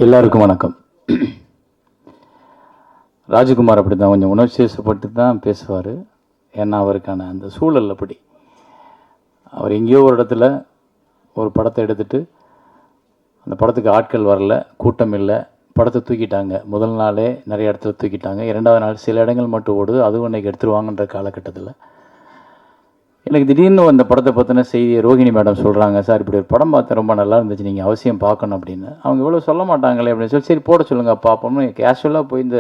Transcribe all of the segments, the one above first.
எல்லாருக்கும் வணக்கம். ராஜகுமார் அப்படி தான் கொஞ்சம் உணர்ச்சிவசப்பட்டு தான் பேசுவார். ஏன்னா அவருக்கான அந்த சூழல் அப்படி. அவர் எங்கேயோ ஒரு இடத்துல ஒரு படத்தை எடுத்துகிட்டு அந்த படத்துக்கு ஆட்கள் வரல, கூட்டம் இல்லை, படத்தை தூக்கிட்டாங்க. முதல் நாளே நிறைய இடத்துல தூக்கிட்டாங்க. இரண்டாவது நாள் சில இடங்கள் மட்டும் ஓடுது, அதுவும் இன்றைக்கி எடுத்துருவாங்கன்ற காலகட்டத்தில் எனக்கு திடீர்னு அந்த படத்தை பற்றின செய்தியை ரோகிணி மேடம் சொல்கிறாங்க. சார் இப்படி ஒரு படம் பார்த்து ரொம்ப நல்லா இருந்துச்சு, நீங்கள் அவசியம் பார்க்கணும் அப்படின்னு. அவங்க இவ்வளோ சொல்ல மாட்டாங்களே அப்படின்னு சொல்லி சரி போட சொல்லுங்கள் பார்ப்போம்னு கேஷுவலாக போய் இந்த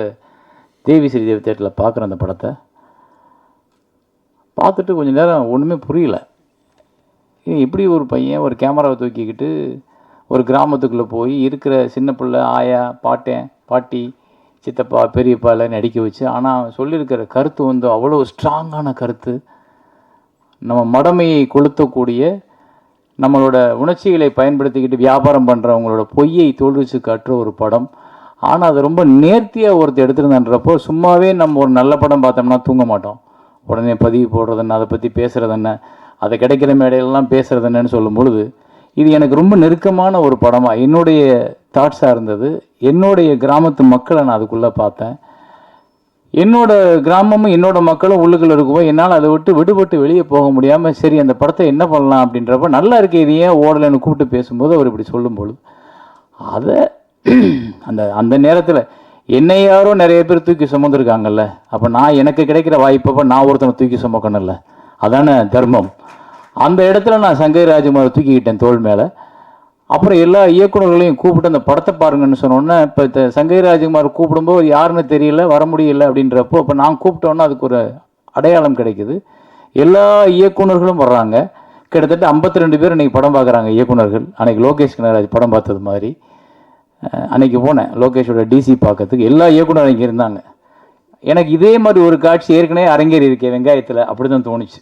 தேவி ஸ்ரீதேவி தேட்டரில் பார்க்குற அந்த படத்தை பார்த்துட்டு கொஞ்சம் நேரம் ஒன்றுமே புரியல. இப்படி ஒரு பையன் ஒரு கேமராவை தூக்கிக்கிட்டு ஒரு கிராமத்துக்குள்ளே போய் இருக்கிற சின்ன பிள்ளை, ஆயா, பாட்டி, சித்தப்பா, பெரியப்பா எல்லாம் நடிக்க வச்சு, ஆனால் சொல்லியிருக்கிற கருத்து வந்து அவ்வளோ ஸ்ட்ராங்கான கருத்து. நம்ம மடமையை கொளுத்தக்கூடிய, நம்மளோட உணர்ச்சிகளை பயன்படுத்திக்கிட்டு வியாபாரம் பண்ணுறவங்களோட பொய்யை தோல்விச்சு காட்டுற ஒரு படம். ஆனால் அது ரொம்ப நேர்த்தியாக ஒருத்தர் எடுத்துருந்தான்றப்போ சும்மாவே நம்ம ஒரு நல்ல படம் பார்த்தோம்னா தூங்க மாட்டோம். உடனே பதிவு போடுறது என்ன, அதை பற்றி பேசுகிறது என்ன, அதை கிடைக்கிற மேடையிலலாம் பேசுகிறது என்னன்னு சொல்லும் பொழுது இது எனக்கு ரொம்ப நெருக்கமான ஒரு படமாக என்னுடைய தாட்ஸாக இருந்தது. என்னுடைய கிராமத்து மக்களை நான் அதுக்குள்ளே பார்த்தேன். என்னோட கிராமமும் என்னோட மக்களும் உள்ளுக்குள்ள இருக்கும்போது என்னால் அதை விடுபட்டு வெளியே போக முடியாமல் சரி அந்த படத்தை என்ன பண்ணலாம் அப்படின்றப்ப நல்லா இருக்கு, இது ஏன் ஓடலைன்னு கூப்பிட்டு பேசும்போது அவர் இப்படி சொல்லும்பொழுது அதை அந்த நேரத்தில் என்னை யாரோ நிறைய பேர் தூக்கி சுமந்துருக்காங்கல்ல, அப்போ நான் எனக்கு கிடைக்கிற வாய்ப்பப்போ நான் ஒருத்தனை தூக்கி சுமக்கணும்ல, அதான தர்மம். அந்த இடத்துல நான் சங்கர் ராஜ்குமாரை தூக்கிக்கிட்டேன் தோள் மேலே. அப்புறம் எல்லா இயக்குநர்களையும் கூப்பிட்டு அந்த படத்தை பாருங்கன்னு சொன்னோன்னே, இப்போ சங்கர் ராஜ்குமார் கூப்பிடும்போது யாருன்னு தெரியல, வர முடியல அப்படின்றப்போ இப்போ நான் கூப்பிட்டோன்னா அதுக்கு ஒரு அடையாளம் கிடைக்குது. எல்லா இயக்குநர்களும் வர்றாங்க. கிட்டத்தட்ட 52 பேர் இன்றைக்கி படம் பார்க்குறாங்க இயக்குநர்கள். அன்றைக்கி லோகேஷ் கனகராஜ் படம் பார்த்தது மாதிரி அன்றைக்கி போனேன் லோகேஷோட டிசி பார்க்கறதுக்கு. எல்லா இயக்குநரும் இங்கே இருந்தாங்க. எனக்கு இதே மாதிரி ஒரு காட்சி ஏற்கனவே அரங்கேறி இருக்கேன் வெங்காயத்தில், அப்படி தான் தோணுச்சு.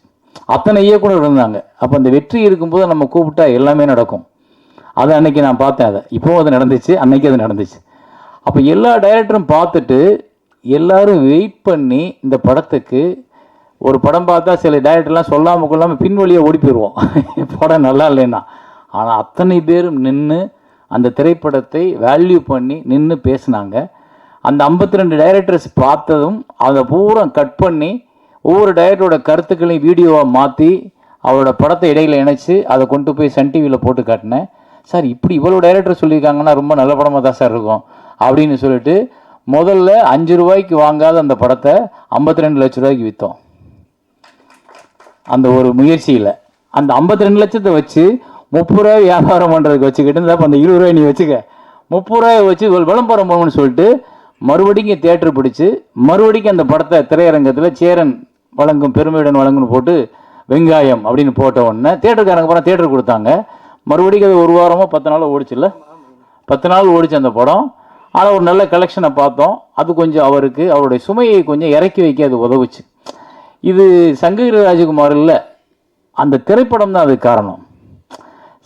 அத்தனை இயக்குநர்கள் இருந்தாங்க. அப்போ அந்த வெற்றி இருக்கும்போது நம்ம கூப்பிட்டா எல்லாமே நடக்கும். அதை அன்றைக்கி நான் பார்த்தேன். அதை இப்போவும் அது நடந்துச்சு, அன்றைக்கி அது நடந்துச்சு. அப்போ எல்லா டைரக்டரும் பார்த்துட்டு எல்லோரும் வெயிட் பண்ணி இந்த படத்துக்கு ஒரு படம் பார்த்தா சில டைரக்டர்லாம் சொல்லாமல் கொள்ளாமல் பின்வழியாக ஓடி போயிடுவோம் படம் நல்லா இல்லைன்னா. ஆனால் அத்தனை பேரும் நின்று அந்த திரைப்படத்தை வேல்யூ பண்ணி நின்று பேசினாங்க. அந்த 52 டைரக்டர்ஸ் பார்த்ததும் அதை பூரா கட் பண்ணி ஒவ்வொரு டைரக்டரோட கருத்துக்களையும் வீடியோவாக மாற்றி அவரோட படத்தை இடையில் இணைச்சி அதை கொண்டு போய் சன் டிவியில் போட்டு காட்டினேன். சார் இப்படி இவ்வளோ டைரக்டர் சொல்லியிருக்காங்கன்னா ரொம்ப நல்ல படமாக தான் சார் இருக்கும் அப்படின்னு சொல்லிட்டு முதல்ல 5 ரூபாய்க்கு வாங்காத அந்த படத்தை 52 லட்ச ரூபாய்க்கு விற்றோம். அந்த ஒரு முயற்சியில் அந்த 52 லட்சத்தை வச்சு 30 ரூபாய் வியாபாரம் பண்ணுறதுக்கு வச்சுக்கிட்டு இருந்தால் அந்த 20 ரூபாய் நீ வச்சுக்க, 30 ரூபாயை வச்சு விளம்பரம் போகணும்னு சொல்லிட்டு மறுபடியும் தியேட்டர் பிடிச்சி மறுபடியும் அந்த படத்தை திரையரங்கத்தில் சேரன் வழங்கும் பெருமையுடன் வழங்குன்னு போட்டு வெங்காயம் அப்படின்னு போட்ட உடனே தியேட்டருக்காரங்க போனால் தியேட்டர் கொடுத்தாங்க. மறுபடியும் அது 1 வாரமோ 10 நாளோ ஓடிச்சுல்ல, 10 நாள் ஓடிச்சு அந்த படம். ஆனால் ஒரு நல்ல கலெக்ஷனை பார்த்தோம். அது கொஞ்சம் அவருக்கு அவருடைய சுமையை கொஞ்சம் இறக்கி வைக்க அது உதவுச்சு. இது சங்கர் ராஜகுமார் இல்லை, அந்த திரைப்படம் தான் அதுக்கு காரணம்.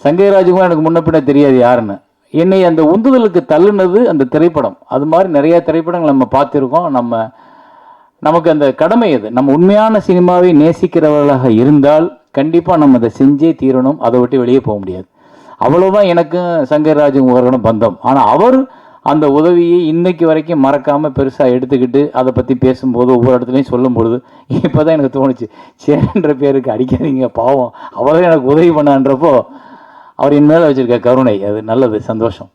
சங்கர் ராஜகுமார் எனக்கு முன்ன பின்ன தெரியாது யாருன்னு. என்னை அந்த உந்துதலுக்கு தள்ளுனது அந்த திரைப்படம். அது மாதிரி நிறையா திரைப்படங்கள் நம்ம பார்த்துருக்கோம். நமக்கு அந்த கடமை அது. நம்ம உண்மையான சினிமாவை நேசிக்கிறவர்களாக இருந்தால் கண்டிப்பாக நம்ம அதை செஞ்சே தீரணும். அதை விட்டு வெளியே போக முடியாது. அவ்வளோதான் எனக்கும் சங்கர் ராஜகுமாரோட பந்தம். ஆனால் அவர் அந்த உதவியை இன்னைக்கு வரைக்கும் மறக்காமல் பெருசாக எடுத்துக்கிட்டு அதை பற்றி பேசும்போது ஒவ்வொரு இடத்துலையும் சொல்லும் பொழுது இப்போ தான் எனக்கு தோணுச்சு, சேரன்ற பேருக்கு அடிக்காதீங்க பாவம், அவரே எனக்கு உதவி பண்ணான்றப்போ அவர் என் மேலே வச்சுருக்க கருணை அது நல்லது, சந்தோஷம்.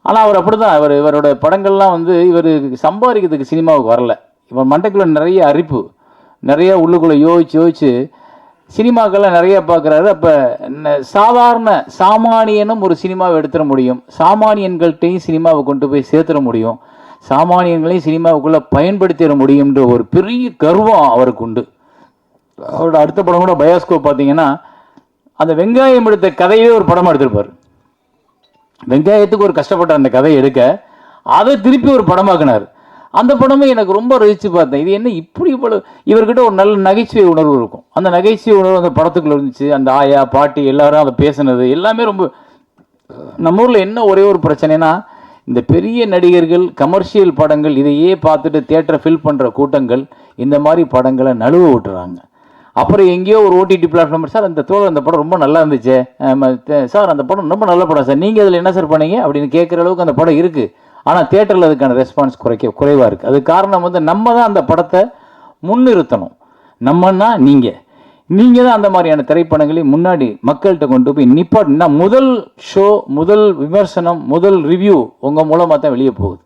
ஆனால் அவர் அப்படி தான். இவரோட படங்கள்லாம் வந்து இவர் சம்பாதிக்கிறதுக்கு சினிமாவுக்கு வரல. இவர் மண்டைக்குள்ளே நிறைய அரிப்பு, நிறைய உள்ளுக்குள்ளே யோசிச்சு சினிமாக்கள்லாம் நிறைய பார்க்குறாரு. அப்போ சாதாரண சாமானியனும் ஒரு சினிமாவை எடுத்துட முடியும், சாமானியன்கள்கிட்டையும் சினிமாவை கொண்டு போய் சேர்த்துட முடியும், சாமானியன்களையும் சினிமாவுக்குள்ளே பயன்படுத்திட முடியுன்ற ஒரு பெரிய கர்வம் அவருக்கு உண்டு. அவரோட அடுத்த படம் கூட பயாஸ்கோப் பார்த்தீங்கன்னா அந்த வெங்காயம் எடுத்த கதையே ஒரு படமாக எடுத்திருப்பார். வெங்காயத்துக்கு ஒரு கஷ்டப்பட்ட அந்த கதையை எடுக்க அதை திருப்பி ஒரு படமாக்குனார். அந்த படமும் எனக்கு ரொம்ப ரசித்து பார்த்தேன். இது என்ன இப்படி இவர்கிட்ட ஒரு நல்ல நகைச்சுவை உணர்வு இருக்கும். அந்த நகைச்சுவை உணர்வு அந்த படத்துக்குள்ள இருந்துச்சு. அந்த ஆயா, பாட்டி எல்லாரும் அதை பேசுனது எல்லாமே ரொம்ப. நம்ம ஊரில் என்ன ஒரே ஒரு பிரச்சனைனா, இந்த பெரிய நடிகர்கள் கமர்ஷியல் படங்கள் இதையே பார்த்துட்டு தியேட்டரை ஃபில் பண்ணுற கூட்டங்கள் இந்த மாதிரி படங்களை நழுவ விட்டுறாங்க. அப்புறம் எங்கேயோ ஒரு ஓடிடி பிளாட்ஃபார்ம், சார் அந்த தோழர் அந்த படம் ரொம்ப நல்லா இருந்துச்சு சார், அந்த படம் ரொம்ப நல்ல படம் சார், நீங்கள் அதில் என்ன சார் பண்ணீங்க அப்படின்னு கேட்குற அளவுக்கு அந்த படம் இருக்குது. ஆனால் தேட்டரில் அதுக்கான ரெஸ்பான்ஸ் குறைவாக இருக்குது. அதுக்கு காரணம் வந்து நம்ம தான் அந்த படத்தை முன்னிறுத்தணும். நம்மன்னா நீங்கள் தான் அந்த மாதிரியான திரைப்படங்களையும் முன்னாடி மக்கள்கிட்ட கொண்டு போய் நிப்பாட்டினா முதல் ஷோ, முதல் விமர்சனம், முதல் ரிவ்யூ உங்கள் மூலமாக தான் வெளியே போகுது.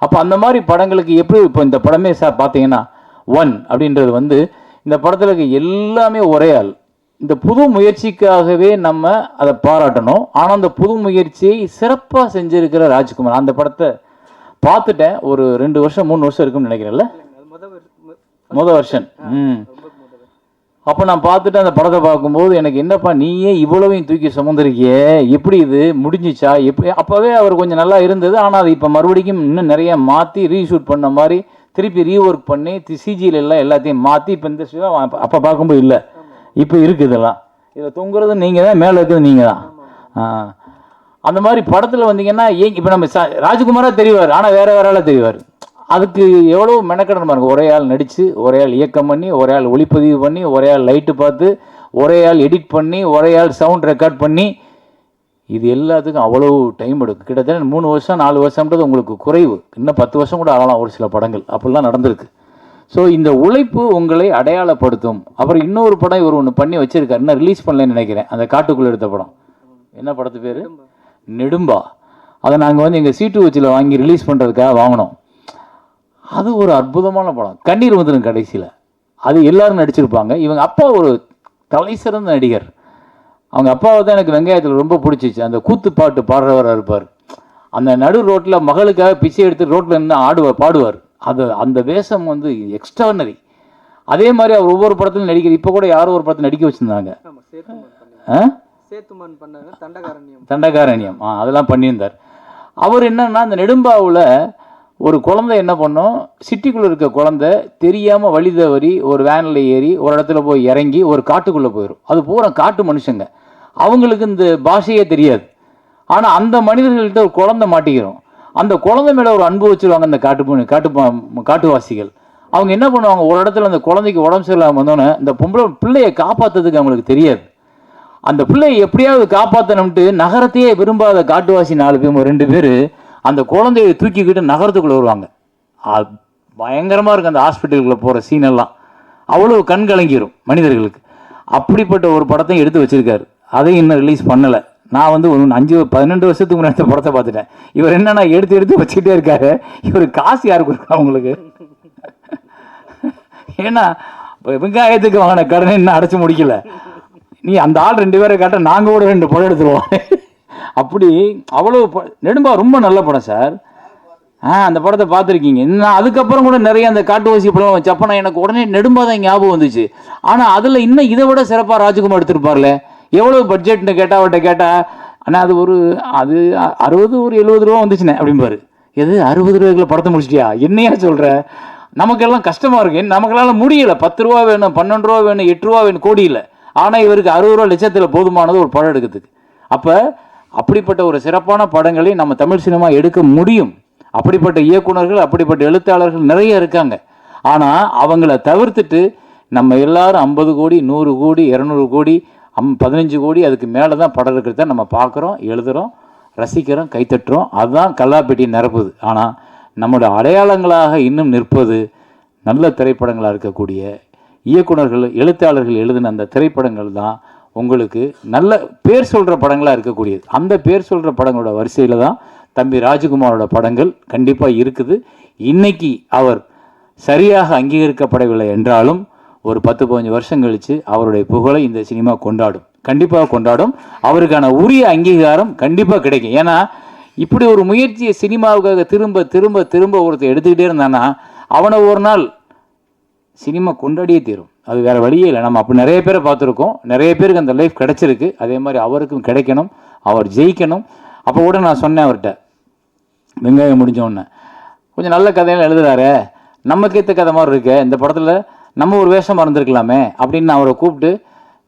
அப்போ அந்த மாதிரி படங்களுக்கு எப்படி இப்போ இந்த படமே சார் பார்த்தீங்கன்னா 1 அப்படின்றது வந்து இந்த படத்தில் இருக்க எல்லாமே ஒரே ஆள். இந்த புது முயற்சிக்காகவே நம்ம அதை பாராட்டணும். ஆனால் அந்த புது முயற்சியை சிறப்பாக செஞ்சிருக்கிற ராஜ்குமார். அந்த படத்தை பார்த்துட்டேன், ஒரு 2 வருஷம் 3 வருஷம் இருக்குன்னு நினைக்கிறேன்ல, முதல் வருஷன். அப்போ நான் பார்த்துட்டு அந்த படத்தை பார்க்கும்போது எனக்கு என்னப்பா நீயே இவ்வளவையும் தூக்கி சுமந்திருக்கியே, எப்படி இது முடிஞ்சிச்சா எப்படி? அப்போவே அவர் கொஞ்சம் நல்லா இருந்தது. ஆனால் அது இப்போ மறுபடியும் இன்னும் நிறைய மாற்றி ரீஷூட் பண்ண மாதிரி திருப்பி ரீஒர்க் பண்ணி சிஜியில் எல்லாம் எல்லாத்தையும் மாற்றி இப்போ இந்த அப்போ பார்க்கும்போது இல்லை, இப்போ இருக்குது. இதெல்லாம் இதில் தொங்குறது நீங்கள் தான், மேலே இருக்கிறது நீங்கள் தான். அந்த மாதிரி படத்தில் வந்தீங்கன்னா இப்போ நம்ம ராஜ்குமாராக தெரிவார், ஆனால் வேறு வேற ஆளாக தெரிவார். அதுக்கு எவ்வளோ மெனக்கடணும் பாருங்க. ஒரே ஆள் நடித்து, ஒரே ஆள் இயக்கம் பண்ணி, ஒரே ஆள் ஒளிப்பதிவு பண்ணி, ஒரே ஆள் லைட்டு பார்த்து, ஒரே ஆள் எடிட் பண்ணி, ஒரே ஆள் சவுண்ட் ரெக்கார்ட் பண்ணி, இது எல்லாத்துக்கும் அவ்வளோ டைம் எடுக்கும். கிட்டத்தட்ட 3 வருஷம் 4 வருஷம்ன்றது உங்களுக்கு குறைவு. இன்னும் 10 வருஷம் கூட ஆகலாம் ஒரு சில படங்கள், அப்படிலாம் நடந்திருக்கு. ஸோ இந்த உழைப்பு உங்களை அடையாளப்படுத்தும். அப்புறம் இன்னொரு படம் இவர் ஒன்று பண்ணி வச்சிருக்காரு, இன்னும் ரிலீஸ் பண்ணலன்னு நினைக்கிறேன். அந்த காட்டுக்குள்ளே எடுத்த படம் என்ன படத்து பேர்? நெடும்பா. அதை நாங்கள் வந்து எங்கள் சீட்டு வச்சில் வாங்கி ரிலீஸ் பண்ணுறதுக்காக வாங்கினோம். அது ஒரு அற்புதமான படம். கண்ணீர் வந்துடும் கடைசியில். அது எல்லாரும் நடிச்சிருப்பாங்க. இவங்க அப்பா ஒரு தலைசிறந்த நடிகர். அவங்க அப்பாவை தான் எனக்கு வெங்காயத்தில் ரொம்ப பிடிச்சிச்சு. அந்த கூத்து பாட்டு பாடுறவராக இருப்பார். அந்த நடு ரோட்டில் மகளுக்காக பிச்சை எடுத்து ரோட்டில் இருந்து பாடுவார். அந்த வேஷம் வந்து எக்ஸ்ட்ரானரி. அதே மாதிரி அவர் ஒவ்வொரு படத்திலும் நடிக்கிறார். இப்போ கூட யாரோ ஒரு படத்தில் நடிக்க வச்சுருந்தாங்க, தண்டகாரண்யம். அதெல்லாம் பண்ணியிருந்தார். அவர் என்னன்னா அந்த நெடும்பாவில் ஒரு குழந்தை என்ன பண்ணோம், சிட்டிக்குள்ளே இருக்க குழந்தை தெரியாமல் வழி தவறி ஒரு வேனில் ஏறி ஒரு இடத்துல போய் இறங்கி ஒரு காட்டுக்குள்ளே போயிடும். அது பூரா காட்டு மனுஷங்க, அவங்களுக்கு இந்த பாஷையே தெரியாது. ஆனால் அந்த மனிதர்கள்ட்ட ஒரு குழந்தை மாட்டிக்கிறோம். அந்த குழந்தை மேலே ஒரு அன்பு வச்சுருவாங்க அந்த காட்டுவாசிகள். அவங்க என்ன பண்ணுவாங்க, ஒரு இடத்துல அந்த குழந்தைக்கு உடம்பு சரியில்லாமல் வந்தோன்னே இந்த பிள்ளையை காப்பாற்றுறதுக்கு அவங்களுக்கு தெரியாது. அந்த பிள்ளையை எப்படியாவது காப்பாற்றணும்ட்டு நகரத்தையே விரும்பாத காட்டுவாசி 4 பேர் 2 பேர் அந்த குழந்தையை தூக்கிக்கிட்டு நகரத்துக்குள்ளே வருவாங்க. பயங்கரமாக இருக்குது அந்த ஹாஸ்பிட்டலுக்குள்ளே போகிற சீனெல்லாம். அவ்வளோ கண் கலங்கிடும் மனிதர்களுக்கு. அப்படிப்பட்ட ஒரு படத்தையும் எடுத்து வச்சுருக்காரு. அதையும் இன்னும் ரிலீஸ் பண்ணலை. நான் வந்து ஒரு 12 வருஷத்துக்கு முன்னாடி படத்தை பார்த்துட்டேன். இவர் என்னன்னா எடுத்து வச்சுக்கிட்டே இருக்காரு. இவர் காசு யாருக்கு இருக்கா உங்களுக்கு? ஏன்னா வெங்காயத்துக்கு வாங்கின கடனை இன்னும் அடைச்சி முடிக்கல. நீ அந்த ஆள் 2 பேரை காட்ட நாங்கள் கூட 2 படம் எடுத்துருவோம். அப்படி அவ்வளோ நெடும்பா ரொம்ப நல்ல படம் சார். அந்த படத்தை பார்த்துருக்கீங்க. நான் அதுக்கப்புறம் கூட நிறைய அந்த காட்டுவாசி படம் வச்சு அப்போ நான் எனக்கு உடனே நெடும்பா தான் ஞாபகம் வந்துச்சு. ஆனால் அதில் இன்னும் இதை விட சிறப்பாக ராஜ்குமார் எடுத்திருப்பார்ல. எவ்வளோ பட்ஜெட்னு கேட்டால் அவர்கிட்ட கேட்டால், ஆனால் அது 60 ஒரு 70 ரூபா வந்துச்சுண்ணே அப்படிம்பாரு. எது 60 ரூபாய்க்குள்ள படத்தை முடிச்சிட்டியா? என்னையா சொல்கிற? நமக்கெல்லாம் கஷ்டமாக இருக்கு. நமக்கெல்லாம் முடியலை. 10 ரூபா வேணும், 12 ரூபா வேணும், 8 ரூபா வேணும், கோடி இல்லை. ஆனால் இவருக்கு 60 ரூபா லட்சத்தில் போதுமானது ஒரு படம் எடுக்கிறதுக்கு. அப்போ அப்படிப்பட்ட ஒரு சிறப்பான படங்களை நம்ம தமிழ் சினிமா எடுக்க முடியும். அப்படிப்பட்ட இயக்குனர்கள், அப்படிப்பட்ட எழுத்தாளர்கள் நிறைய இருக்காங்க. ஆனால் அவங்கள தவிர்த்துட்டு நம்ம எல்லாரும் 50 கோடி 100 கோடி 200 கோடி 15 கோடி அதுக்கு மேலே தான் படம் இருக்கிறத நம்ம பார்க்குறோம், எழுதுகிறோம், ரசிக்கிறோம், கைத்தட்டுறோம். அதுதான் கல்லாப்பெட்டி நிரப்புது. ஆனால் நம்மளோட அடையாளங்களாக இன்னும் நிற்பது நல்ல திரைப்படங்களாக இருக்கக்கூடிய இயக்குனர்கள், எழுத்தாளர்கள் எழுதின அந்த திரைப்படங்கள் தான் உங்களுக்கு நல்ல பேர் சொல்கிற படங்களாக இருக்கக்கூடியது. அந்த பேர் சொல்கிற படங்களோட வரிசையில் தான் தம்பி ராஜ்குமாரோட படங்கள் கண்டிப்பாக இருக்குது. இன்னைக்கு அவர் சரியாக அங்கீகரிக்கப்படவில்லை என்றாலும் ஒரு 10-15 வருஷம் கழித்து அவருடைய புகழை இந்த சினிமா கொண்டாடும், கண்டிப்பாக கொண்டாடும். அவருக்கான உரிய அங்கீகாரம் கண்டிப்பாக கிடைக்கும். ஏன்னா இப்படி ஒரு முயற்சியை சினிமாவுக்காக திரும்ப திரும்ப திரும்ப ஒருத்தர் எடுத்துக்கிட்டே இருந்தானா அவனை ஒரு நாள் சினிமா கொண்டாடியே தீரும். அது வேறு வழியே இல்லை. நம்ம அப்படி நிறைய பேரை பார்த்துருக்கோம். நிறைய பேருக்கு அந்த லைஃப் கிடைச்சிருக்கு. அதே மாதிரி அவருக்கும் கிடைக்கணும், அவர் ஜெயிக்கணும். அப்போ கூட நான் சொன்னேன் அவர்கிட்ட, வெங்காயம் முடிஞ்சோடனே கொஞ்சம் நல்ல கதையெல்லாம் எழுதுறாரு, நமக்கு ஏற்ற கதை மாதிரி இருக்கு, இந்த படத்தில் நம்ம ஒரு வேஷம் மறந்துருக்கலாமே அப்படின்னு நான் அவரை கூப்பிட்டு,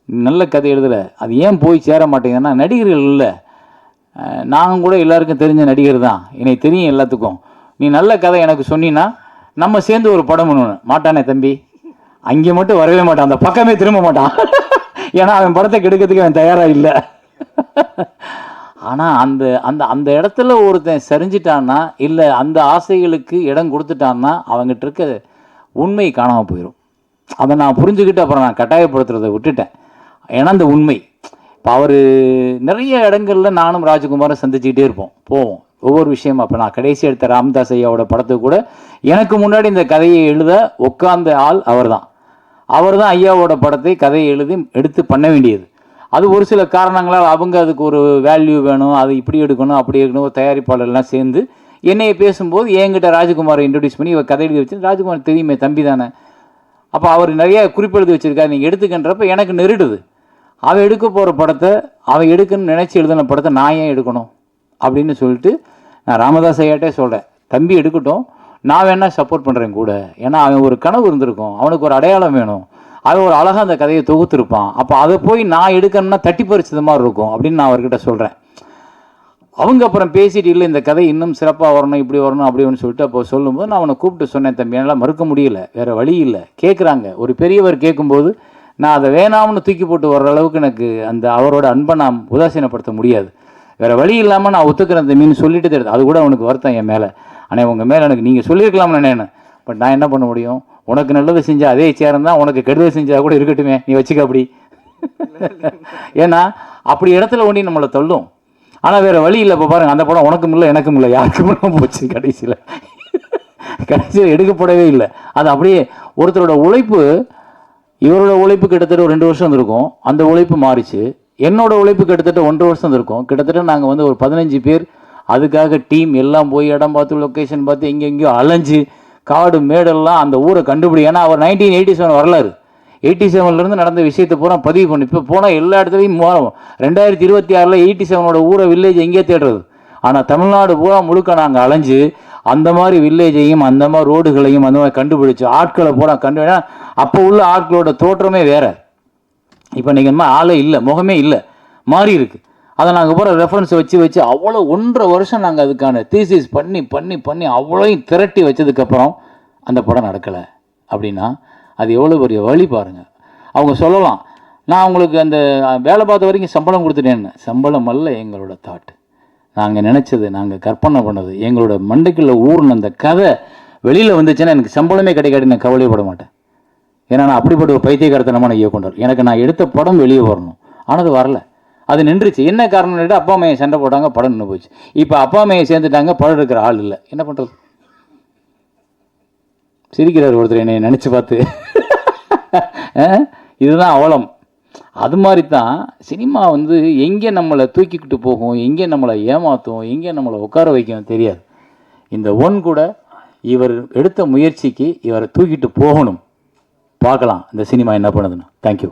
நல்ல கதை எழுதலை, அது ஏன் போய் சேர மாட்டேங்குதுன்னா நடிகர்கள் இல்லை, நாங்கள் கூட எல்லாருக்கும் தெரிஞ்ச நடிகர் தான், எனக்கு தெரியும் எல்லாத்துக்கும், நீ நல்ல கதை எனக்கு சொன்னீன்னா நம்ம சேர்ந்து ஒரு படம் பண்ணணும். மாட்டானே தம்பி, அங்கே மட்டும் வரவே மாட்டான், அந்த பக்கமே திரும்ப மாட்டான். ஏன்னா அவன் படத்தை கெடுக்கிறதுக்கு அவன் தயாராக இல்லை. ஆனால் அந்த அந்த அந்த இடத்துல ஒருத்தன் சரிஞ்சிட்டான்னா, இல்லை அந்த ஆசைகளுக்கு இடம் கொடுத்துட்டான்னா, அவங்ககிட்ட இருக்க உண்மை காணாமல் போயிடும். அதை நான் புரிஞ்சுக்கிட்டு அப்புறம் நான் கட்டாயப்படுத்துறதை விட்டுட்டேன். ஏன்னா அந்த உண்மை இப்போ அவர் நிறைய இடங்களில் நானும் ராஜகுமாரும் சந்திச்சுக்கிட்டே இருப்போம், போவோம் ஒவ்வொரு விஷயமா. இப்போ நான் கடைசி எடுத்த ராமதாஸ் ஐயாவோட படத்துக்கு கூட எனக்கு முன்னாடி இந்த கதையை எழுத உட்கார்ந்த ஆள் அவர் தான். ஐயாவோட படத்தை கதையை எழுதி எடுத்து பண்ண வேண்டியது. அது ஒரு சில காரணங்களால் அவங்க அதுக்கு ஒரு வேல்யூ வேணும், அது இப்படி எடுக்கணும் அப்படி எடுக்கணும், தயாரிப்பாளர்லாம் சேர்ந்து என்னையை பேசும்போது என்கிட்ட ராஜகுமாரை இன்ட்ரடியூஸ் பண்ணி இவர் கதை எழுதி வச்சு, ராஜகுமார் தெரியுமே தம்பி தானே, அப்போ அவர் நிறைய குறிப்பெழுதி வச்சுருக்காரு, நீங்கள் எடுத்துக்கின்றப்ப எனக்கு நெருடுது. அவன் எடுக்க போகிற படத்தை அவன் எடுக்கணும்னு நினச்சி எழுதின படத்தை நான் ஏன் எடுக்கணும் அப்படின்னு சொல்லிட்டு நான் ராமதாஸ் ஐயாட்டே சொல்கிறேன், தம்பி எடுக்கட்டும், நான் வேணால் சப்போர்ட் பண்ணுறேன் கூட. ஏன்னா அவன் ஒரு கனவு இருந்திருக்கும், அவனுக்கு ஒரு அடையாளம் வேணும், அவன் ஒரு அழகாக அந்த கதையை தொகுத்துருப்பான், அப்போ அதை போய் நான் எடுக்கணும்னா தட்டி பறிச்சது மாதிரி இருக்கும் அப்படின்னு நான் அவர்கிட்ட சொல்கிறேன். அவங்க அப்புறம் பேசிட்டு இல்லை இந்த கதை இன்னும் சிறப்பாக வரணும், இப்படி வரணும் அப்படின்னு சொல்லிட்டு அப்போ சொல்லும்போது நான் அவனை கூப்பிட்டு சொன்னேன், தம்பி என்னால் மறுக்க முடியல, வேறு வழி இல்லை, கேட்குறாங்க. ஒரு பெரியவர் கேட்கும்போது நான் அதை வேணாம்னு தூக்கி போட்டு வர்ற அளவுக்கு எனக்கு அந்த அவரோட அன்பை நான் உதாசீனப்படுத்த முடியாது. வேறு வழி இல்லாமல் நான் ஒத்துக்கிறேன் அந்த மீன் சொல்லிட்டு தெரியுது. அது கூட அவனுக்கு வருத்தம் என் மேலே, ஆனால் உங்கள் மேலே எனக்கு நீங்கள் சொல்லியிருக்கலாம்னு நினைனேன், பட் நான் என்ன பண்ண முடியும், உனக்கு நல்லது செஞ்சால் அதே சேரம் தான், உனக்கு கெடுதல் செஞ்சால் கூட இருக்கட்டுமே, நீ வச்சுக்க அப்படி. ஏன்னா அப்படி இடத்துல ஒண்டி நம்மளை தள்ளும். ஆனால் வேறு வழி இல்லை. இப்போ பாருங்கள், அந்த படம் உனக்கும் இல்லை எனக்கும் இல்லை யாருக்கும் இல்லை போச்சு, கடைசியில் எடுக்கப்படவே இல்லை. அது அப்படியே ஒருத்தரோட உழைப்பு, இவரோட உழைப்பு கிட்டத்தட்ட ஒரு 2 வருஷம் இருந்திருக்கும், அந்த உழைப்பு மாறிச்சு. என்னோட உழைப்பு கிட்டத்தட்ட 1.5 வருஷம் இருக்கும். கிட்டத்தட்ட நாங்கள் வந்து ஒரு 15 பேர் அதுக்காக டீம் எல்லாம் போய் இடம் பார்த்து லொக்கேஷன் பார்த்து எங்கெங்கேயோ அலைஞ்சு காடு மேடெல்லாம் அந்த ஊரை கண்டுபிடி. ஏன்னா அவர் 1987 வரலாறு, 87லேருந்து நடந்த விஷயத்தை பூரா பதிவு பண்ணி இப்போ போனால் எல்லா இடத்துலையும் 2026 87ஓட ஊரை வில்லேஜ் எங்கேயே தேடுறது. ஆனால் தமிழ்நாடு பூரா முழுக்க நாங்கள் அலைஞ்சு அந்த மாதிரி வில்லேஜையும் அந்த மாதிரி ரோடுகளையும் அந்த மாதிரி கண்டுபிடிச்சு ஆட்களை பூரா கண்டுபிடிச்சா அப்போ உள்ள ஆட்களோட தோற்றமே வேறு. இப்போ நீங்கள் இந்த மாதிரி ஆளே இல்லை, முகமே இல்லை, மாறி இருக்குது. அதை நாங்கள் பூரா ரெஃபரன்ஸ் வச்சு அவ்வளோ 1.5 வருஷம் நாங்கள் அதுக்கான தீசிஸ் பண்ணி அவ்வளோயும் திரட்டி வச்சதுக்கப்புறம் அந்த படம் நடக்கலை அப்படின்னா அது எவ்வளோ பெரிய வழி பாருங்கள். அவங்க சொல்லலாம், நான் அவங்களுக்கு அந்த வேலை பார்த்த வரைக்கும் சம்பளம் கொடுத்துட்டேன்னு. சம்பளம் அல்ல எங்களோட தாட், நாங்கள் நினச்சது, நாங்கள் கற்பனை பண்ணது, எங்களோட மண்டைக்குள்ள ஊர்ன அந்த கதை வெளியில் வந்துச்சுன்னா எனக்கு சம்பளமே கிடைக்காது, நான் கவலைப்பட மாட்டேன். ஏன்னா நான் அப்படிப்பட்ட ஒரு பைத்தியக்காரத்தனமான இயக்குனர். எனக்கு நான் எடுத்த படம் வெளியே வரணும், ஆனால் அது வரல, அது நின்றுச்சு. என்ன காரணம், அப்பா அம்மையை சண்டை போட்டாங்க, படம் நின்று போச்சு. இப்போ அப்பா அம்மையை சேர்ந்துட்டாங்க, படம் எடுக்கிற ஆள் இல்லை, என்ன பண்ணுறது? சிரிக்கிறார் ஒருத்தர் என்னை நினச்சி பார்த்து. இதுதான் அவலம். அது மாதிரி தான் சினிமா வந்து எங்கே நம்மளை தூக்கிக்கிட்டு போகும், எங்கே நம்மளை ஏமாற்றும், எங்கே நம்மளை உட்கார வைக்கும் தெரியாது. இந்த ஒன் கூட இவர் எடுத்த முயற்சிக்கு இவரை தூக்கிட்டு போகணும். பார்க்கலாம் இந்த சினிமா என்ன பண்ணுதுன்னு. தேங்க்யூ.